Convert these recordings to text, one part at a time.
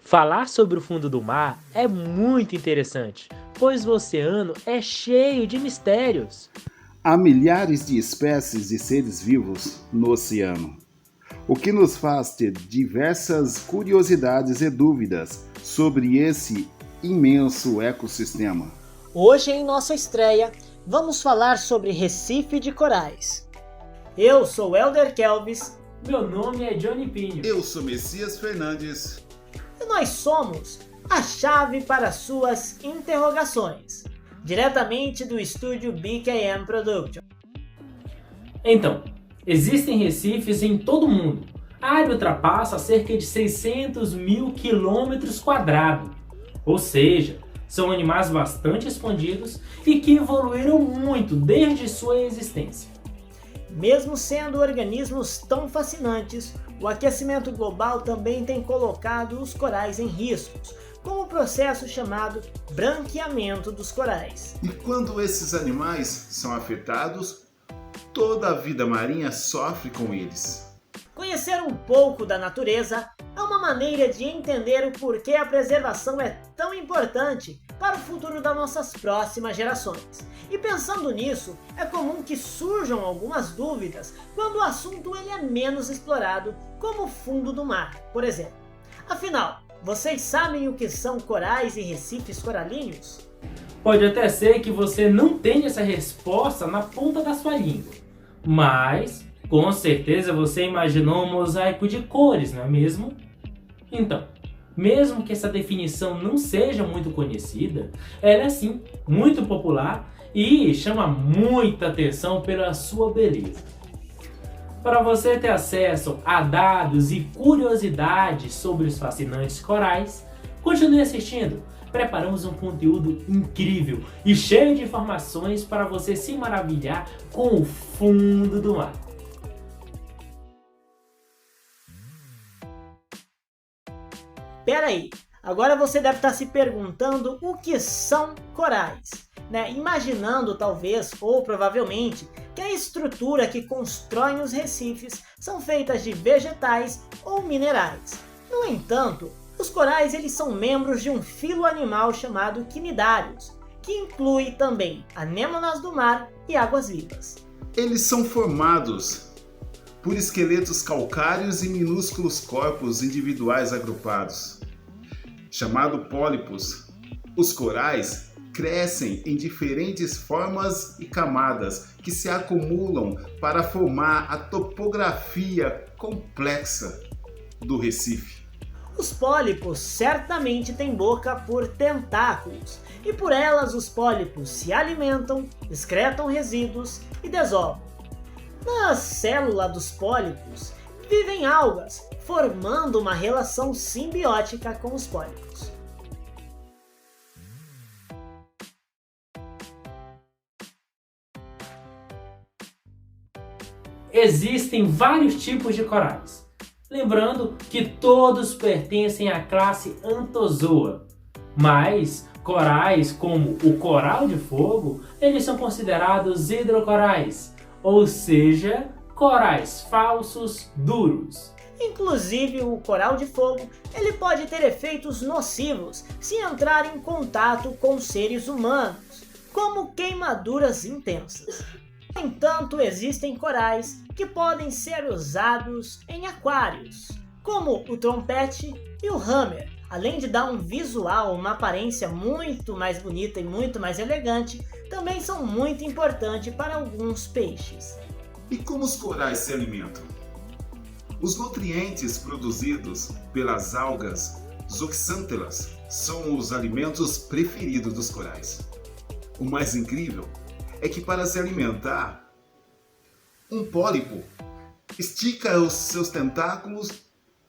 Falar sobre o fundo do mar é muito interessante, pois o oceano é cheio de mistérios. Há milhares de espécies de seres vivos no oceano, o que nos faz ter diversas curiosidades e dúvidas sobre esse imenso ecossistema. Hoje, em nossa estreia, vamos falar sobre Recife de Corais. Eu sou Elder Kelvis. Meu nome é Johnny Pinho. Eu sou Messias Fernandes. E nós somos a chave para suas interrogações, diretamente do estúdio BKM Production. Então, existem recifes em todo o mundo. A área ultrapassa cerca de 600 mil quilômetros quadrados. Ou seja, são animais bastante expandidos e que evoluíram muito desde sua existência. Mesmo sendo organismos tão fascinantes, o aquecimento global também tem colocado os corais em riscos, com o processo chamado branqueamento dos corais. E quando esses animais são afetados, toda a vida marinha sofre com eles. Conhecer um pouco da natureza é uma maneira de entender o porquê a preservação é tão importante para o futuro das nossas próximas gerações. E pensando nisso, é comum que surjam algumas dúvidas quando o assunto ele é menos explorado, como o fundo do mar, por exemplo. Afinal, vocês sabem o que são corais e recifes coralíneos? Pode até ser que você não tenha essa resposta na ponta da sua língua, mas com certeza você imaginou um mosaico de cores, não é mesmo? Então, mesmo que essa definição não seja muito conhecida, ela é sim muito popular e chama muita atenção pela sua beleza. Para você ter acesso a dados e curiosidades sobre os fascinantes corais, continue assistindo. Preparamos um conteúdo incrível e cheio de informações para você se maravilhar com o fundo do mar. Peraí, agora você deve estar se perguntando o que são corais, né? Imaginando talvez, ou provavelmente, que a estrutura que constrói os recifes são feitas de vegetais ou minerais. No entanto, os corais eles são membros de um filo animal chamado quinidários, que inclui também anêmonas do mar e águas-vivas. Eles são formados por esqueletos calcários e minúsculos corpos individuais agrupados. Chamado pólipos, os corais crescem em diferentes formas e camadas que se acumulam para formar a topografia complexa do Recife. Os pólipos certamente têm boca por tentáculos, e por elas os pólipos se alimentam, excretam resíduos e desovam. Na célula dos pólipos vivem algas, formando uma relação simbiótica com os pólipos. Existem vários tipos de corais. Lembrando que todos pertencem à classe Anthozoa, mas corais como o coral de fogo, eles são considerados hidrocorais, ou seja, corais falsos duros. Inclusive o coral de fogo ele pode ter efeitos nocivos se entrar em contato com seres humanos, como queimaduras intensas. No entanto, existem corais que podem ser usados em aquários, como o trompete e o hammer. Além de dar um visual, uma aparência muito mais bonita e muito mais elegante, também são muito importantes para alguns peixes. E como os corais se alimentam? Os nutrientes produzidos pelas algas zooxantelas são os alimentos preferidos dos corais. O mais incrível é que para se alimentar, um pólipo estica os seus tentáculos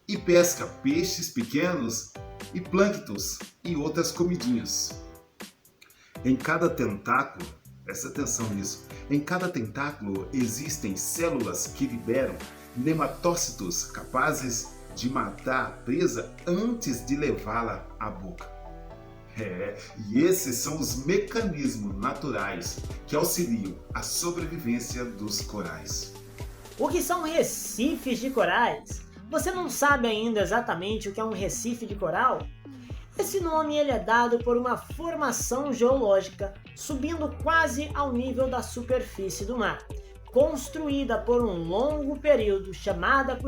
e pesca peixes pequenos e plânctons e outras comidinhas. Em cada tentáculo, presta atenção nisso, em cada tentáculo existem células que liberam nematócitos capazes de matar a presa antes de levá-la à boca. E esses são os mecanismos naturais que auxiliam a sobrevivência dos corais. O que são recifes de corais? Você não sabe ainda exatamente o que é um recife de coral? Esse nome ele é dado por uma formação geológica subindo quase ao nível da superfície do mar, construída por um longo período chamada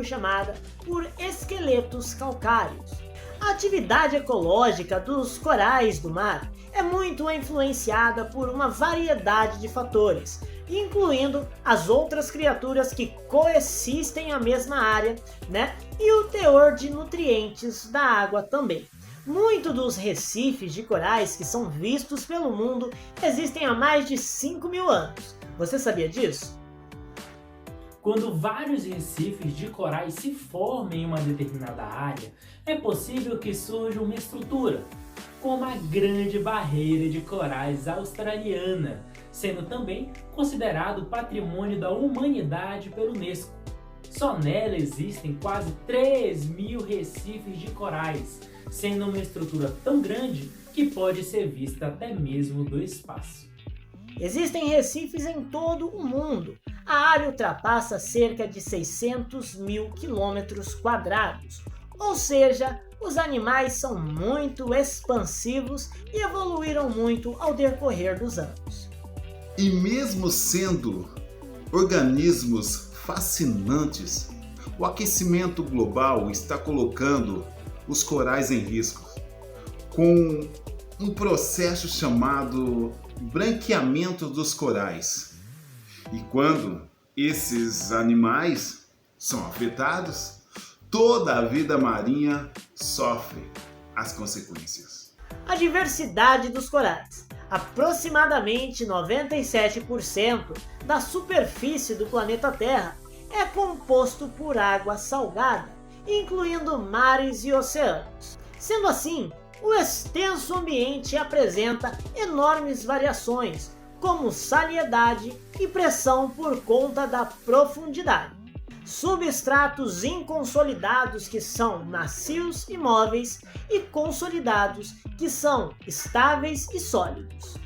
por esqueletos calcários. A atividade ecológica dos corais do mar é muito influenciada por uma variedade de fatores, incluindo as outras criaturas que coexistem na mesma área, e o teor de nutrientes da água também. Muitos dos recifes de corais que são vistos pelo mundo existem há mais de 5.000 anos. Você sabia disso? Quando vários recifes de corais se formam em uma determinada área, é possível que surja uma estrutura, como a Grande Barreira de Corais Australiana, sendo também considerado Patrimônio da Humanidade pela Unesco. Só nela existem quase 3.000 recifes de corais, sendo uma estrutura tão grande que pode ser vista até mesmo do espaço. Existem recifes em todo o mundo. A área ultrapassa cerca de 600.000 km², ou seja, os animais são muito expansivos e evoluíram muito ao decorrer dos anos. E mesmo sendo organismos fascinantes, o aquecimento global está colocando os corais em risco, com um processo chamado branqueamento dos corais. E quando esses animais são afetados, toda a vida marinha sofre as consequências. A diversidade dos corais. Aproximadamente 97% da superfície do planeta Terra é composto por água salgada, incluindo mares e oceanos. Sendo assim, o extenso ambiente apresenta enormes variações, como salinidade e pressão por conta da profundidade. Substratos inconsolidados que são macios e móveis e consolidados que são estáveis e sólidos.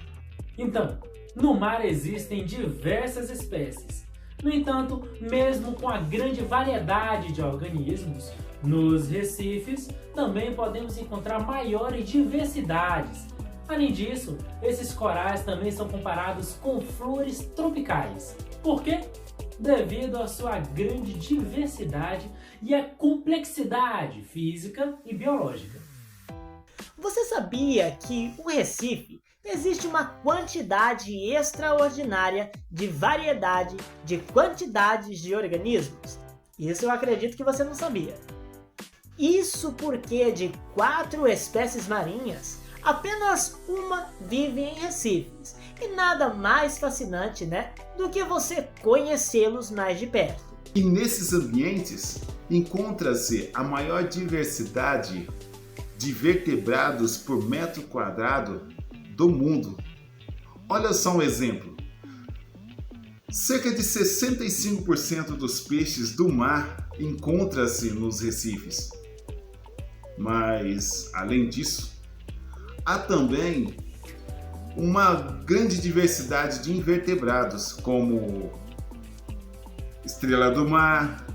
Então, no mar existem diversas espécies. No entanto, mesmo com a grande variedade de organismos, nos recifes também podemos encontrar maiores diversidades. Além disso, esses corais também são comparados com flores tropicais. Por quê? Devido à sua grande diversidade e à complexidade física e biológica. Você sabia que um recife existe uma quantidade extraordinária de variedade de quantidades de organismos? Isso eu acredito que você não sabia. Isso porque de 4 espécies marinhas, apenas uma vive em recifes. E nada mais fascinante, do que você conhecê-los mais de perto. E nesses ambientes encontra-se a maior diversidade de vertebrados por metro quadrado do mundo. Olha só um exemplo. Cerca de 65% dos peixes do mar encontra-se nos recifes. Mas, além disso, há também uma grande diversidade de invertebrados, como estrela do mar,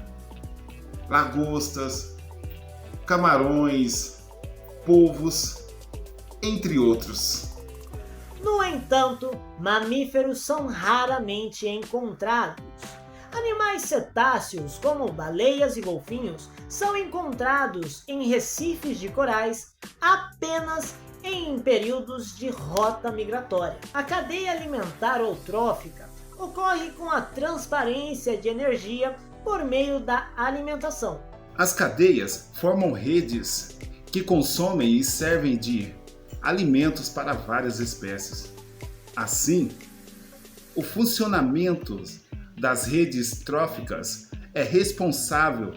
lagostas, camarões, polvos, entre outros. No entanto, mamíferos são raramente encontrados. Animais cetáceos, como baleias e golfinhos, são encontrados em recifes de corais apenas em períodos de rota migratória. A cadeia alimentar eutrófica ocorre com a transparência de energia por meio da alimentação. As cadeias formam redes que consomem e servem de alimentos para várias espécies. Assim, o funcionamento das redes tróficas é responsável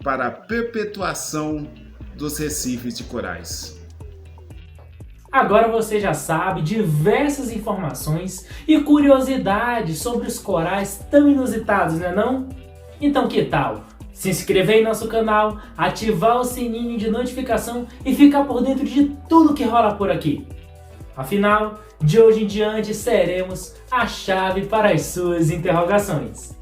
para a perpetuação dos recifes de corais. Agora você já sabe diversas informações e curiosidades sobre os corais tão inusitados, não é não? Então que tal se inscrever em nosso canal, ativar o sininho de notificação e ficar por dentro de tudo que rola por aqui? Afinal, de hoje em diante seremos a chave para as suas interrogações.